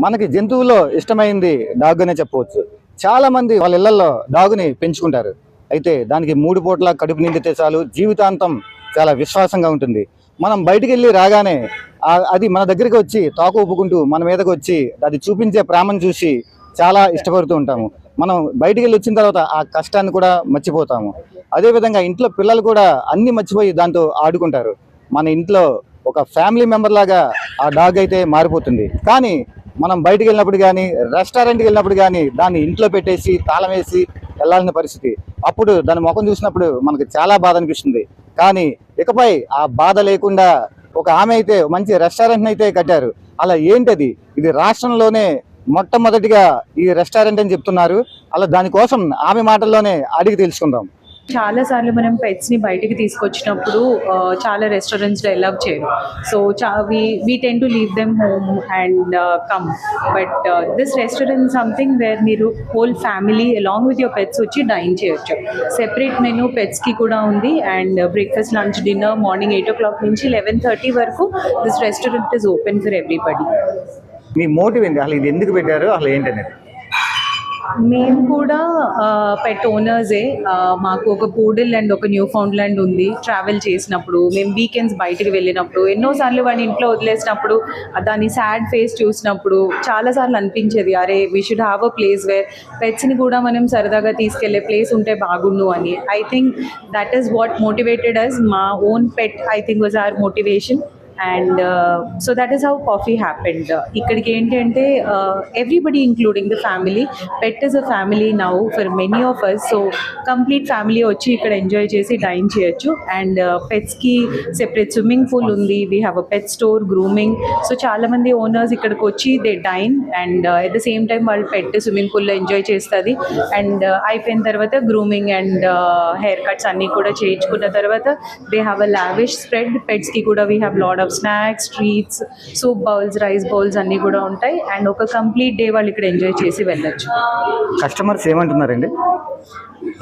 మనకి జంతువుల్లో ఇష్టమైంది డాగ్ అనే చెప్పవచ్చు. చాలా మంది వాళ్ళ ఇళ్లలో డాగ్ని పెంచుకుంటారు. అయితే దానికి 3 పూట్ల కడుపు నిండితే చాలు, జీవితాంతం చాలా విశ్వాసంగా ఉంటుంది. మనం బయటికి వెళ్ళి రాగానే అది మన దగ్గరికి వచ్చి తాకు ఊపుకుంటూ మన మీదకి వచ్చి అది చూపించే ప్రేమను చూసి చాలా ఇష్టపడుతూ ఉంటాము. మనం బయటికి వెళ్ళి వచ్చిన తర్వాత ఆ కష్టాన్ని కూడా మర్చిపోతాము. అదేవిధంగా ఇంట్లో పిల్లలు కూడా అన్ని మర్చిపోయి దాంతో ఆడుకుంటారు. మన ఇంట్లో ఒక ఫ్యామిలీ మెంబర్ లాగా ఆ డాగ్ అయితే మారిపోతుంది. కానీ మనం బయటికి వెళ్ళినప్పుడు కానీ, రెస్టారెంట్కి వెళ్ళినప్పుడు కానీ దాన్ని ఇంట్లో పెట్టేసి తాళం వేసి వెళ్ళాల్సిన పరిస్థితి. అప్పుడు దాని ముఖం చూసినప్పుడు మనకు చాలా బాధ అనిపిస్తుంది. కానీ ఇకపై ఆ బాధ లేకుండా ఒక ఆమె అయితే మంచి రెస్టారెంట్ అయితే కట్టారు. అలా ఏంటది? ఇది రాష్ట్రంలోనే మొట్టమొదటిగా ఈ రెస్టారెంట్ అని చెప్తున్నారు. అలా దానికోసం ఆమె మాటల్లోనే అడిగి తెలుసుకుందాం. చాలా సార్లు మనం పెట్స్ని బయటికి తీసుకొచ్చినప్పుడు చాలా రెస్టారెంట్స్లో అలౌ చేయరు. So we tend to leave them home and come. But this restaurant something where మీరు whole family along with your pets వచ్చి డైన్ చేయొచ్చు. సెపరేట్ మెనూ పెట్స్కి కూడా ఉంది. And breakfast, lunch, dinner morning 8 o'clock నుంచి 11:30 వరకు this restaurant is open for everybody. మీ motive ఏంటి? అసలు ఇది ఎందుకు పెట్టారు? అసలు ఏంటనేది? మేము కూడా పెట్ ఓనర్సే. మాకు ఒక పూడిల్ అండ్ ఒక న్యూ ఫౌండ్లాండ్ ఉంది. ట్రావెల్ చేసినప్పుడు మేము వీకెండ్స్ బయటికి వెళ్ళినప్పుడు ఎన్నోసార్లు వాడిని ఇంట్లో వదిలేసినప్పుడు దాని సాడ్ ఫేస్ చూసినప్పుడు చాలాసార్లు అనిపించేది, అరే we should have a place where పెట్స్ని కూడా మనం సరదాగా తీసుకెళ్లే ప్లేస్ ఉంటే బాగుండు అని. I think that is what motivated us. మా own pet I think was our motivation. And so that is how coffee happened. Ikkadiki enti ante everybody including the family, pet is a family now for many of us. So complete family వచ్చి ఇక్కడ enjoy చేసి dine చేయొచ్చు. And pets కి separate swimming pool ఉంది. We have a pet store, grooming. So చాలా మంది owners ఇక్కడికి వచ్చి they dine and at the same time వాళ్ళు పెట్ స్విమ్మింగ్ పూల్లో ఎంజాయ్ చేస్తుంది. అండ్ అయిపోయిన తర్వాత గ్రూమింగ్ అండ్ హెయిర్ కట్స్ అన్నీ కూడా చేయించుకున్న తర్వాత they have a lavish spread. Pets కి కూడా we have lot of snacks, treats, soup bowls, rice bowls అన్నీ కూడా ఉంటాయి. అండ్ ఒక కంప్లీట్ డే వాళ్ళు ఇక్కడ ఎంజాయ్ చేసి వెళ్ళొచ్చు. కస్టమర్స్ ఏమంటున్నారండి?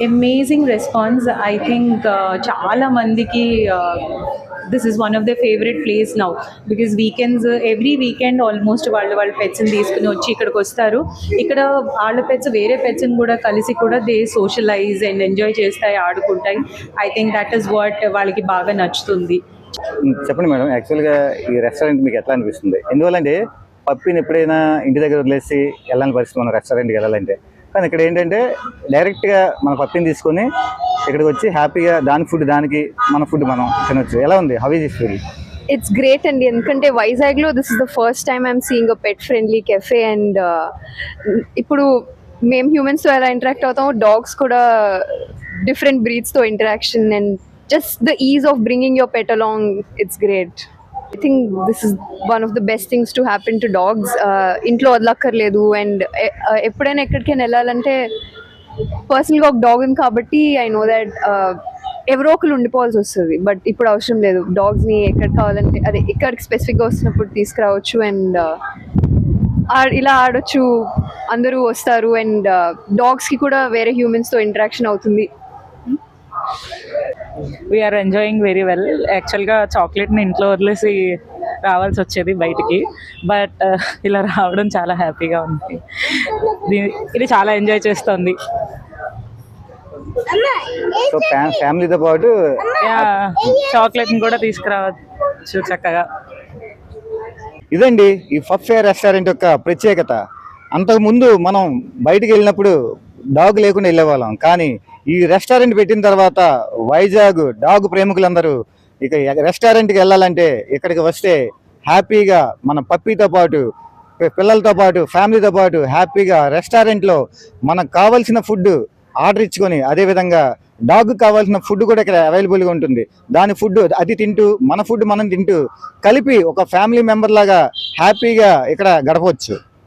Amazing response. ఐ థింక్ చాలా మందికి this is one of the favourite place now because weekends every weekend almost వాళ్ళ పెట్స్ని తీసుకుని వచ్చి ఇక్కడికి వస్తారు. ఇక్కడ వాళ్ళ పెట్స్ వేరే పెట్స్ని కూడా కలిసి కూడా దే సోషలైజ్ అండ్ ఎంజాయ్ చేస్తాయి, ఆడుకుంటాయి. I think that is what వాళ్ళకి బాగా నచ్చుతుంది. చెప్పండి మేడం, యాక్చువల్గా ఈ రెస్టారెంట్ మీకు ఎట్లా అనిపిస్తుంది? ఎందువల్లంటే పప్పిని ఎప్పుడైనా ఇంటి దగ్గర వదిలేసి వెళ్ళని పరిస్థితి మనం రెస్టారెంట్కి వెళ్ళాలంటే. కానీ ఇక్కడ ఏంటంటే డైరెక్ట్గా మన పప్పిని తీసుకొని ఇక్కడికి వచ్చి హ్యాపీగా దాని ఫుడ్ దానికి, మన ఫుడ్ మనం తినొచ్చు. ఎలా ఉంది? How is it feel? It's great అండి. ఎందుకంటే వైజాగ్లో this is the first time I'm seeing a pet friendly cafe. And ఇప్పుడు మేము హ్యూమన్స్తో ఎలా ఇంటరాక్ట్ అవుతామో డాగ్స్ కూడా డిఫరెంట్ బ్రీడ్స్తో interaction and just the ease of bringing your pet along, it's great. I think this is one of the best things to happen to dogs. Intlo vadlakarledu and eppudaina ekkadikena ellalante personally ok dog un kabatti I know that evro okulu undipovalsi vastadi. But ippudu avasram ledu. Dogs ni ekkad kavalante ade ikkadiki specific ga vastunappudu తీసుకురావచ్చు and ఇలా ఆడొచ్చు, అందరూ వస్తారు. And డాగ్స్కి కూడా వేరే హ్యూమన్స్తో interaction అవుతుంది. We are enjoying very well. యాక్చువల్గా చాక్లెట్ని ఇంట్లో వదిలేసి రావాల్సి వచ్చేది బయటికి. బట్ ఇలా రావడం చాలా హ్యాపీగా ఉంది. ఇది చాలా ఎంజాయ్ చేస్తుంది. ఫ్యామిలీతో పాటు చాక్లెట్ని కూడా తీసుకురావచ్చు చక్కగా. ఇదండి ఈ పప్పే రెస్టారెంట్ యొక్క ప్రత్యేకత. అంతకుముందు మనం బయటికి వెళ్ళినప్పుడు డాగ్ లేకుండా వెళ్ళేవాళ్ళం. కానీ ఈ రెస్టారెంట్ పెట్టిన తర్వాత వైజాగ్ డాగ్ ప్రేమికులందరూ ఇక రెస్టారెంట్కి వెళ్ళాలంటే ఇక్కడికి వస్తే హ్యాపీగా మన పప్పీతో పాటు, పిల్లలతో పాటు, ఫ్యామిలీతో పాటు హ్యాపీగా రెస్టారెంట్లో మనకు కావాల్సిన ఫుడ్ ఆర్డర్ ఇచ్చుకొని, అదేవిధంగా డాగ్ కావాల్సిన ఫుడ్ కూడా ఇక్కడ అవైలబుల్గా ఉంటుంది. దాని ఫుడ్ అది తింటూ, మన ఫుడ్ మనం తింటూ కలిపి ఒక ఫ్యామిలీ మెంబర్ లాగా హ్యాపీగా ఇక్కడ గడపవచ్చు.